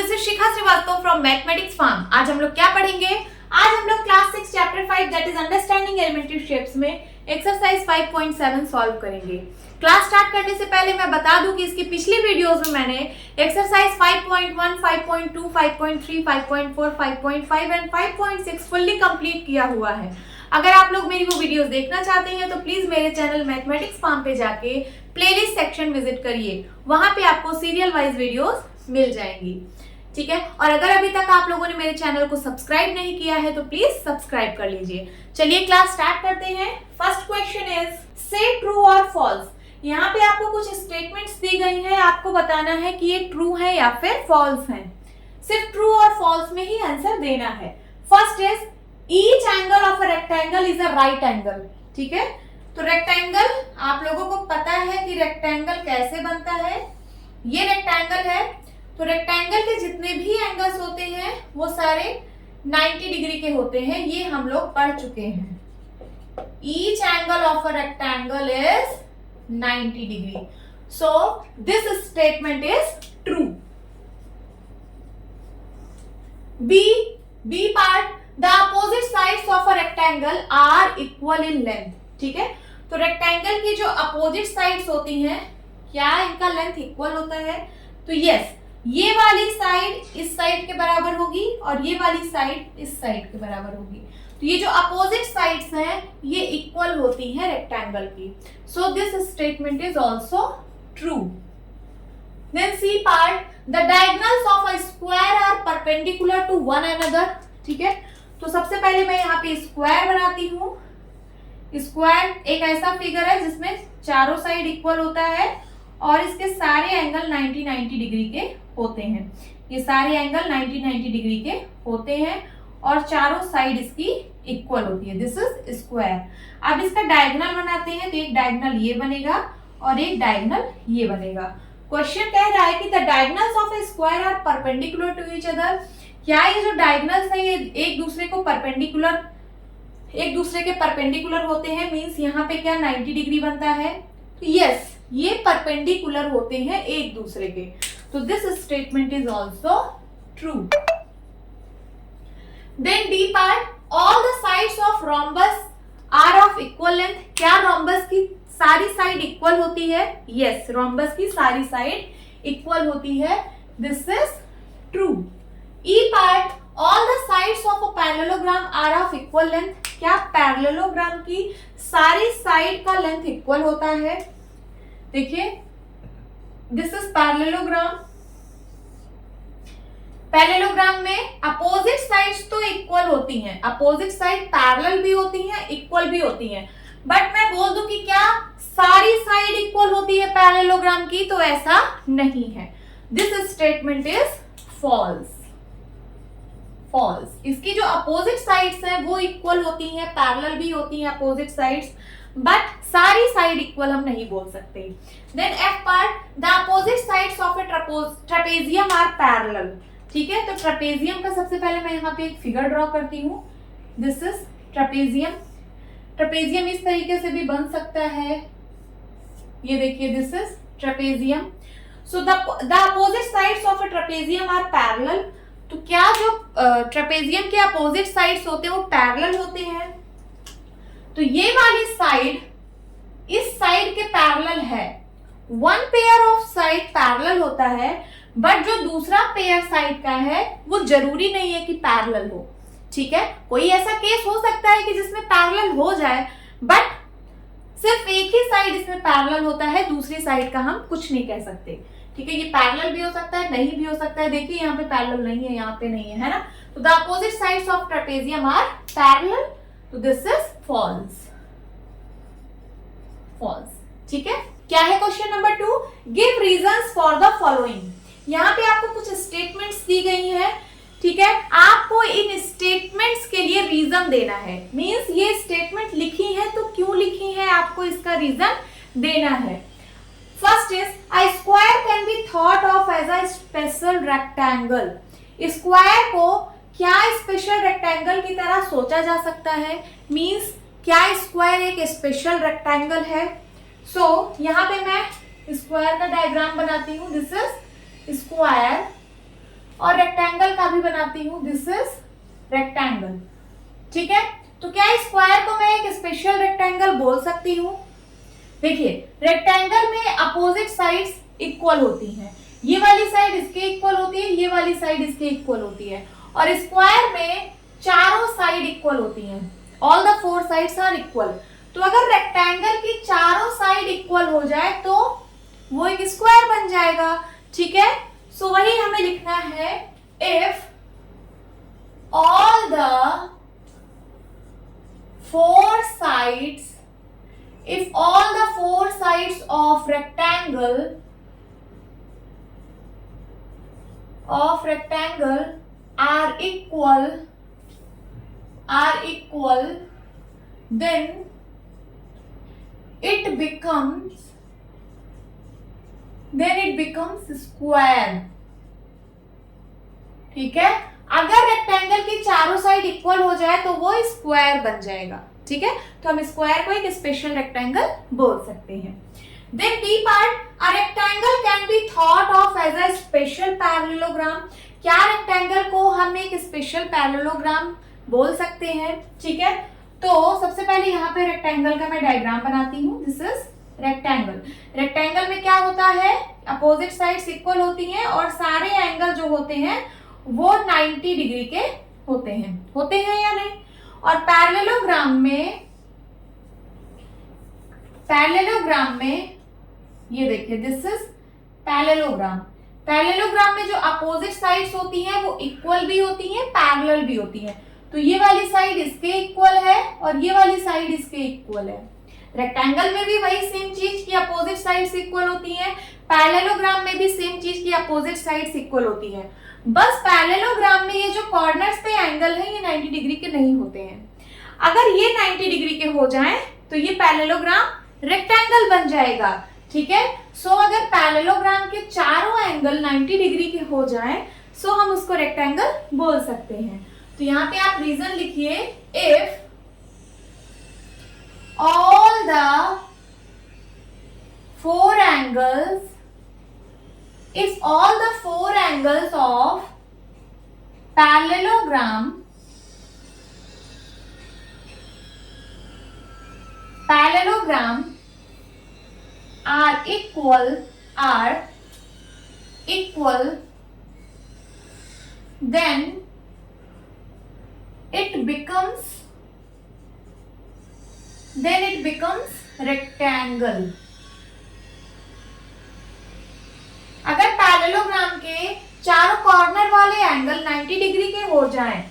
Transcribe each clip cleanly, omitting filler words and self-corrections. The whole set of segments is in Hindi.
This is Shikha Srivastava from mathematics farm. आज हम लोग क्या पढ़ेंगे? आज हम लोग class 6 chapter 5 that is understanding elementary shapes में एक्सरसाइज 5.7 सॉल्व करेंगे। क्लास स्टार्ट करने से पहले मैं बता दूं कि इसकी पिछली वीडियोस में मैंने एक्सरसाइज 5.1, 5.2, 5.3, 5.4, 5.5 एंड 5.6 फुल्ली कंप्लीट किया हुआ है। अगर आप लोग मेरी वो वीडियोस देखना चाहते हैं तो प्लीज मेरे चैनल मैथमेटिक्स फार्म पे जाके प्लेलिस्ट सेक्शन विजिट करिए, वहां पे आपको सीरियल वाइज वीडियोस मिल जाएंगी। ठीक है, और अगर अभी तक आप लोगों ने मेरे चैनल को सब्सक्राइब नहीं किया है तो प्लीज सब्सक्राइब कर लीजिए। चलिए क्लास स्टार्ट करते हैं। फर्स्ट क्वेश्चन इज से ट्रू और फॉल्स। यहाँ पे आपको कुछ स्टेटमेंट्स दी गई हैं, आपको बताना है कि ये ट्रू है या फिर फॉल्स है। सिर्फ ट्रू और फॉल्स में ही आंसर देना है। First is each angle of a rectangle is a right angle. ठीक है, तो रेक्टेंगल आप लोगों को पता है कि रेक्टेंगल कैसे बनता है। ये रेक्टेंगल है, तो रेक्टेंगल के जितने भी एंगल्स होते हैं वो सारे 90 डिग्री के होते हैं, ये हम लोग पढ़ चुके हैं। Each angle of a rectangle is 90 degree, so this statement is true. B part, the opposite sides of a rectangle are equal in length. ठीक है, तो रेक्टेंगल की जो अपोजिट साइड्स होती हैं, क्या इनका लेंथ इक्वल होता है? तो यस, ये वाली साइड इस साइड के बराबर होगी और ये वाली साइड इस साइड के बराबर होगी। तो ये जो अपोजिट साइड्स हैं ये इक्वल होती हैं रेक्टेंगल की, so this statement is also true. Then C part, the diagonals of a square are perpendicular to one another. ठीक है, तो सबसे पहले मैं यहाँ पे स्क्वायर बनाती हूँ। स्क्वायर एक ऐसा फिगर है जिसमें चारों साइड इक्वल होता है और इसके सारे एंगल 90 डिग्री के होते हैं। ये सारे एंगल 90 डिग्री के होते हैं और चारों साइड इसकी इक्वल होती है। This is square. अब इसका डायगोनल बनाते हैं, तो एक डायगोनल ये बनेगा और एक डायगोनल ये बनेगा। क्वेश्चन कह रहा है कि the diagonals of a square are perpendicular to each other. क्या ये जो डायगोनल्स है ये एक दूसरे के परपेंडिकुलर होते हैं? मींस यहाँ पे क्या 90 डिग्री बनता है? तो यस, ये परपेंडिकुलर होते हैं एक दूसरे के, तो this statement is also true. Then D part, all the sides of rhombus are of equal length. क्या रोम्बस की सारी साइड इक्वल होती है? यस, रोम्बस की सारी साइड इक्वल होती है, this is true. E part, all the sides of a parallelogram are of equal length. क्या पैरेललोग्राम की सारी साइड का लेंथ इक्वल होता है? देखिए, दिस इज पैरेललोग्राम। पैरेललोग्राम में अपोजिट साइड्स तो इक्वल होती हैं, अपोजिट साइड पैरेलल भी होती हैं, इक्वल भी होती हैं, बट मैं बोल दूं कि क्या सारी साइड इक्वल होती है पैरेललोग्राम की? तो ऐसा नहीं है। This statement is false. False. इसकी जो अपोजिट साइड्स हैं वो इक्वल होती हैं, पैरेलल भी होती हैं अपोजिट साइड्स, बट सारी साइड इक्वल हम नहीं बोल सकते। Then F part, the opposite sides of a trapezium are parallel. ठीक है, तो ट्रेपेजियम का सबसे पहले मैं यहाँ पे एक फिगर ड्रॉ करती हूँ। This is trapezium. ट्रेपेजियम इस तरीके से भी बन सकता है, ये देखिए, this is trapezium. So the opposite sides of a trapezium are parallel. तो क्या जो ट्रेपेजियम के अपोजिट साइड्स होते हैं वो पैरेलल होते हैं? तो ये वाली साइड इस साइड के पैरेलल है। One pair of side parallel होता है, बट जो दूसरा पेयर साइड का है वो जरूरी नहीं है कि पैरेलल हो। ठीक है, कोई ऐसा केस हो सकता है कि जिसमें पैरेलल हो जाए, बट सिर्फ एक ही साइड इसमें पैरेलल होता है, दूसरी साइड का हम कुछ नहीं कह सकते। ठीक है, ये पैरेलल भी हो सकता है, नहीं भी हो सकता है। देखिए यहाँ पे पैरेलल नहीं है, यहाँ पे नहीं है, है ना? तो the opposite sides of trapezium are parallel, तो दिस इज फॉल्स। फॉल्स। ठीक है, क्या है question number 2? Give reasons for the following. यहाँ पे आपको कुछ स्टेटमेंट्स दी गई है। ठीक है, आपको इन स्टेटमेंट्स के लिए रीजन देना है। मींस ये स्टेटमेंट लिखी है तो क्यों लिखी है, आपको इसका रीजन देना है। First is, a square can be thought of as a special rectangle. Square को क्या स्पेशल रेक्टेंगल की तरह सोचा जा सकता है? मींस क्या स्क्वायर एक स्पेशल रेक्टेंगल है? सो यहाँ पे मैं स्क्वायर का डायग्राम बनाती हूँ। दिस इज स्क्वायर और रेक्टेंगल का भी बनाती हूँ, दिस इज रेक्टेंगल। ठीक है, तो क्या स्क्वायर को मैं एक स्पेशल रेक्टेंगल बोल सकती हूँ? देखिए, रेक्टेंगल में अपोजिट साइड्स इक्वल होती हैं, ये वाली साइड इसके इक्वल होती है, ये वाली साइड इसके इक्वल होती है, और स्क्वायर में चारों साइड इक्वल होती हैं, all the four sides are equal. तो अगर रेक्टेंगल की चारों साइड इक्वल हो जाए तो वो एक स्क्वायर बन जाएगा। ठीक है, सो वही हमें लिखना है, if all the four sides, if all the four sides of rectangle are equal, then it becomes square। ठीक है, अगर रेक्टेंगल की चारों साइड इक्वल हो जाए तो वो स्क्वायर बन जाएगा। ठीक है, तो हम स्क्वायर को एक स्पेशल रेक्टेंगल बोल सकते हैं। Then B part, a rectangle can be thought of as a special parallelogram. क्या रेक्टेंगल को हम एक स्पेशल पैरेललोग्राम बोल सकते हैं? ठीक है, तो सबसे पहले यहाँ पे रेक्टेंगल का मैं डायग्राम बनाती हूँ, दिस इज रेक्टेंगल। रेक्टेंगल में क्या होता है, अपोजिट साइड्स इक्वल होती हैं और सारे एंगल जो होते हैं वो 90 डिग्री के होते हैं या नहीं? और पैरेललोग्राम में ये देखिए, दिस इज पैरेललोग्राम में जो अपोजिट साइड्स होती हैं वो इक्वल भी होती हैं, पैरेलल भी होती हैं। तो ये वाली साइड इसके इक्वल है और ये वाली साइड इसके इक्वल है। रेक्टेंगल में भी वही सेम चीज की अपोजिट साइड्स इक्वल होती हैं, पैरेललोग्राम में भी सेम चीज की अपोजिट साइड्स इक्वल होती हैं। बस पैरेललोग्राम में ये जो कॉर्नर्स पे एंगल है ये 90 डिग्री के नहीं होते हैं। अगर ये 90 डिग्री के हो जाएं तो ये पैरेललोग्राम रेक्टेंगल बन जाएगा। ठीक है, सो अगर पैरेललोग्राम के चारों एंगल 90 डिग्री के हो जाएं सो हम उसको रेक्टेंगल बोल सकते हैं। तो यहाँ पे आप रीजन लिखिए, if all the four angles, if all the four angles of parallelogram are equal, then it becomes rectangle। अगर पैरेललोग्राम के चारों कॉर्नर वाले एंगल 90 डिग्री के हो जाएं,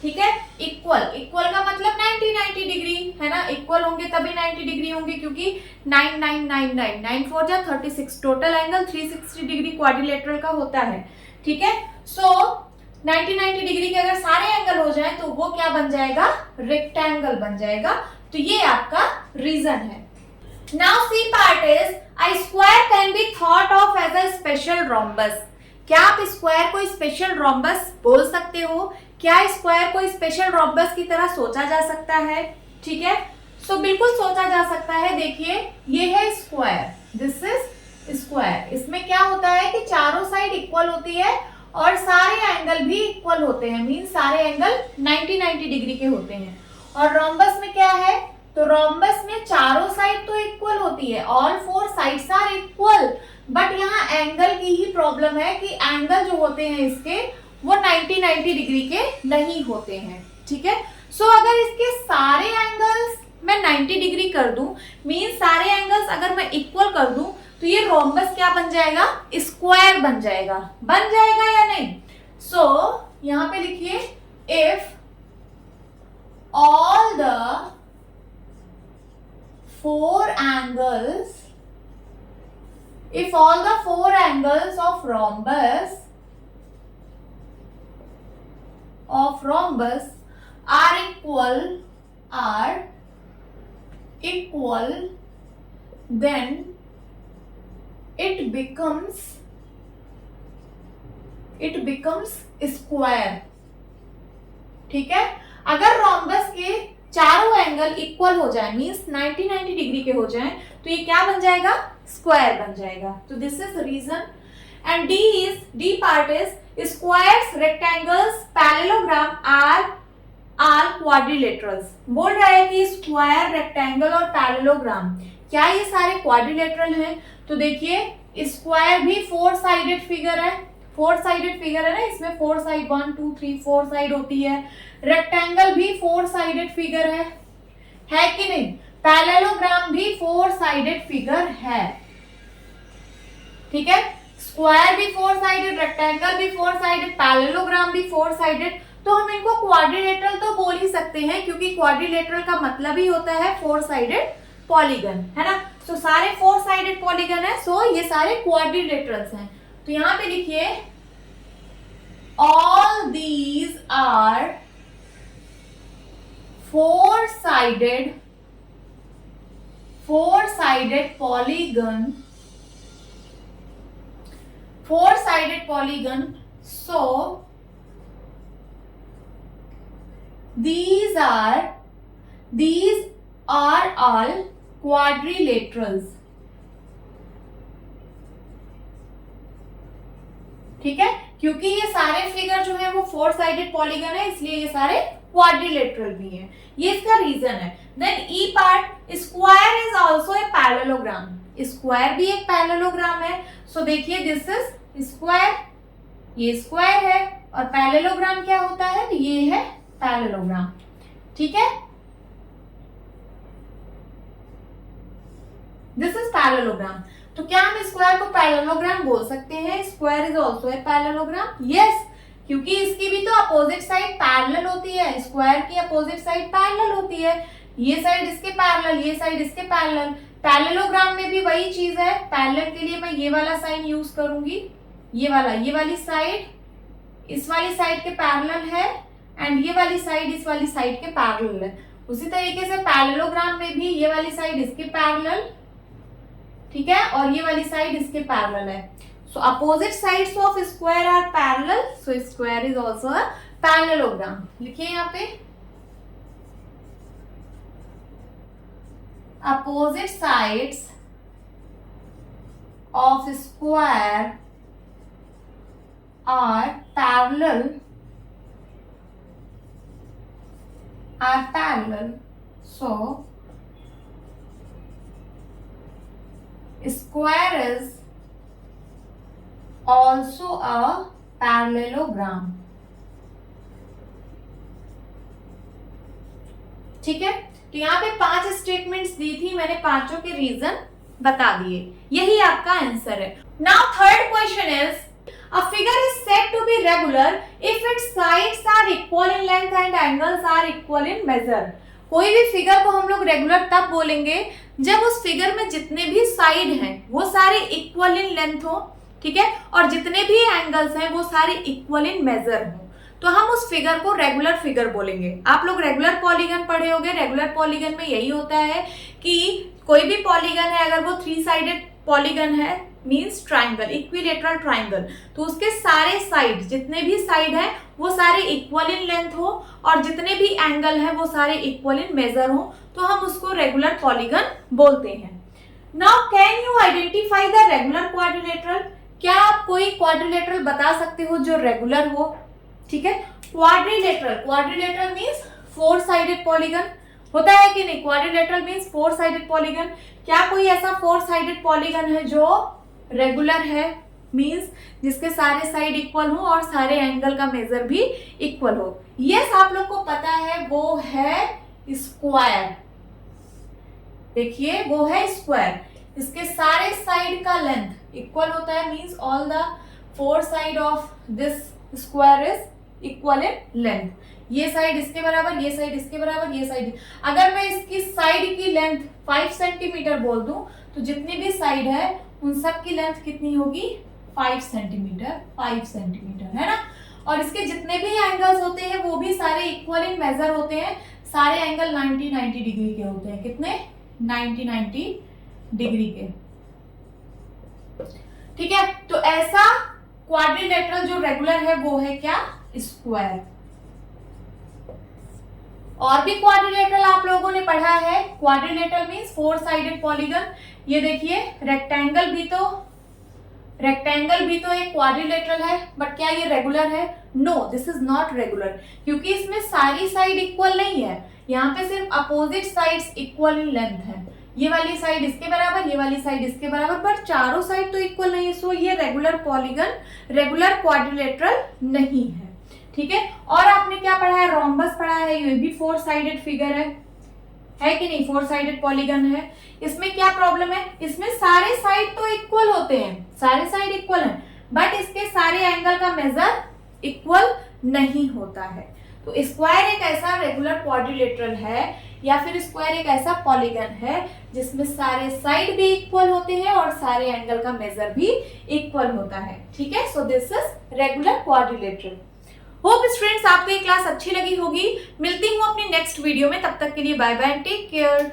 ठीक है, इक्वल का मतलब 90 डिग्री है ना, इक्वल होंगे तभी 90 डिग्री होंगे, क्योंकि 9 4 जा 36, टोटल एंगल 360 डिग्री क्वाड्रिलेटरल का होता है। ठीक है, सो 90 डिग्री के अगर सारे एंगल हो जाएं तो वो क्या बन जाएगा, रेक्टेंगल बन जाएगा। तो ये आपका रीजन है। Now C part is, a square can be thought of as a special rhombus. क्या आप स्क्वायर को स्पेशल रोम्बस बोल सकते हो? क्या स्क्वायर को स्पेशल रोम्बस की तरह सोचा जा सकता है? ठीक है, सो बिल्कुल सोचा जा सकता है। देखिए, ये है स्क्वायर, दिस इज स्क्वायर। इसमें क्या होता है कि चारों साइड इक्वल होती है और सारे एंगल भी इक्वल होते हैं, मीन सारे एंगल 90 डिग्री के होते हैं। और रोम्बस में क्या है, तो रोम्बस में चारों साइड तो इक्वल होती है, all four sides are equal, but यहाँ एंगल की ही प्रॉब्लम है कि एंगल जो होते हैं इसके वो 90 डिग्री के नहीं होते हैं। ठीक है, सो अगर इसके सारे एंगल्स मैं 90 डिग्री कर दूं, मीन सारे एंगल्स अगर मैं इक्वल कर दूं, तो ये रोम्बस क्या बन जाएगा, स्क्वायर बन जाएगा या नहीं? सो यहाँ पे लिखिए, if all the four angles of rhombus are equal, then it becomes square। ठीक है, अगर रोम्बस के चारों एंगल इक्वल हो जाए, मींस 90 डिग्री के हो जाएं, तो ये क्या बन जाएगा, स्क्वायर बन जाएगा। तो this is reason. And D part is, squares, rectangles, parallelogram are quadrilaterals. बोल रहा है कि स्क्वायर, रेक्टेंगल और पैरेललोग्राम क्या ये सारे क्वाड्रिलेटरल हैं? तो देखिए स्क्वायर भी 4 साइडेड फिगर है, 4 साइडेड फिगर है ना, इसमें 4 साइड 1 2 3 4 साइड होती है। रेक्टेंगल भी 4 साइडेड फिगर है कि नहीं? पैरेललोग्राम भी 4 साइडेड फिगर है, ठीक है। स्क्वायर भी 4 साइडेड, रेक्टेंगल भी 4 साइडेड, पैरेललोग्राम भी 4 साइडेड। तो हम इनको क्वाड्रिलेटरल तो बोल ही सकते हैं, क्योंकि क्वाड्रिलेटरल का मतलब ही होता है 4 साइडेड पॉलीगन, है ना। तो सारे 4 साइडेड पॉलीगन है, सो ये सारे क्वाड्रिलेटरल्स हैं। तो यहां पे लिखिए all these are 4 sided polygon, 4 sided polygon, so these are all quadrilaterals, ठीक है। क्योंकि ये सारे फिगर जो है वो 4 साइडेड पॉलीगन है, इसलिए ये सारे क्वाड्रिलेटरल भी हैं। ये इसका रीजन है। Then E part, square is also a parallelogram. Square भी एक पैरेललोग्राम है। सो देखिए दिस इज स्क्वायर, ये स्क्वायर है, और पैरेललोग्राम क्या होता है? ये है पैरेललोग्राम, ठीक है। This is parallelogram. तो क्या हम स्क्वायर को पैरेललोग्राम बोल सकते हैं? Square is also a parallelogram, yes, क्योंकि इसकी भी तो अपोजिट साइड पैरेलल होती है। स्क्वायर की अपोजिट साइड पैरेलल होती है, ये साइड इसके पैरेलल, ये साइड इसके पैरेलल। पैरेललोग्राम में भी वही चीज है। पैरेलल के लिए मैं ये वाला साइन यूज करूंगी, ये वाली साइड इस वाली साइड के पैरेलल है, एंड ये वाली साइड इस वाली साइड के पैरेलल है। उसी तरीके से पैरेललोग्राम में भी ये वाली साइड इसके पैरेलल, ठीक है, और ये वाली साइड इसके पैरेलल है। So opposite sides of square are parallel, so square is also a parallelogram. लिखिए यहाँ पे opposite sides of square are parallel, so square is also a parallelogram, ठीक है। तो यहाँ पे 5 स्टेटमेंट्स दी थी मैंने, पांचों के रीजन बता दिए, यही आपका आंसर है। Now third question is a figure is said to be regular if its sides are equal in length and angles are equal in measure। कोई भी फिगर को हम लोग रेगुलर तब बोलेंगे जब उस फिगर में जितने भी साइड हैं वो सारे इक्वल इन लेंथ हो, ठीक है, और जितने भी एंगल्स हैं वो सारे इक्वल इन मेजर हो, तो हम उस फिगर को रेगुलर फिगर बोलेंगे। आप लोग रेगुलर पॉलीगन पढ़े होंगे। रेगुलर पॉलीगन में यही होता है कि कोई भी पॉलीगन है, अगर वो 3 साइडेड पॉलीगन है, मींस ट्राइंगल, इक्विलेटरल ट्राइंगल, तो उसके सारे साइड, जितने भी साइड है वो सारे इक्वल इन लेंथ हो, और जितने भी एंगल है वो सारे इक्वल इन मेजर हो, तो हम उसको रेगुलर पॉलीगन बोलते हैं। Now can you identify the regular quadrilateral? क्या आप कोई क्वाड्रिलेटरल बता सकते हो जो रेगुलर हो? ठीक है, क्वाड्रिलेटरल मींस 4 साइडेड पॉलीगन होता है कि नहीं? Quadrilateral means 4 sided polygon. क्या कोई ऐसा 4 साइडेड पॉलीगन है जो रेगुलर है, मींस जिसके सारे साइड इक्वल हो और सारे एंगल का मेजर भी इक्वल हो? यस, आप लोग को पता है, वो है स्क्वायर। देखिए वो है स्क्वायर, इसके सारे साइड का लेंथ इक्वल होता है, means all the 4 side of this square is equal in length. ये साइड इसके बराबर, ये साइड इसके बराबर, ये साइड। अगर मैं इसकी साइड की लेंथ 5 सेंटीमीटर बोल दूं तो जितनी भी साइड है उन सब की लेंथ कितनी होगी? 5 सेंटीमीटर, 5 सेंटीमीटर, है ना। और इसके जितने भी एंगल्स होते हैं वो भी सारे इक्वल इन मेजर होते हैं। सारे एंगल 90 डिग्री के होते हैं। कितने? 90 डिग्री के, ठीक है। तो ऐसा क्वाड्रिलेटरल जो रेगुलर है वो है क्या? स्क्वायर। और भी क्वाड्रिलेटरल आप लोगों ने पढ़ा है। Quadrilateral means 4 sided polygon. ये देखिए रेक्टेंगल भी तो रेक्टेंगल भी तो एक क्वाड्रिलेटरल है, बट क्या ये रेगुलर है? No, this is not regular, क्योंकि इसमें सारी साइड इक्वल नहीं है। यहाँ पे सिर्फ opposite sides equal in length है। ये वाली साइड इसके बराबर, ये वाली साइड इसके बराबर, बट चारों साइड तो इक्वल नहीं है। सो ये रेगुलर पॉलीगन, रेगुलर क्वाड्रिलेटरल नहीं है। ठीक है, और आपने क्या पढ़ा है? रोम्बस पढ़ा है, ये भी 4 साइडेड फिगर है कि नहीं? 4 साइडेड पॉलीगन है। इसमें क्या प्रॉब्लम है? इसमें सारे साइड तो इक्वल होते हैं, सारे साइड इक्वल हैं, बट इसके सारे एंगल का मेजर इक्वल नहीं होता है। तो स्क्वायर एक ऐसा रेगुलर क्वाड्रिलेटरल है, या फिर स्क्वायर एक ऐसा पॉलीगन है जिसमें सारे साइड भी इक्वल होते हैं और सारे एंगल का मेजर भी इक्वल होता है। ठीक है, so this is regular quadrilateral. Hope students आपको ये क्लास अच्छी लगी होगी। मिलती हूँ अपनी नेक्स्ट वीडियो में, तब तक के लिए बाय बाय, टेक केयर।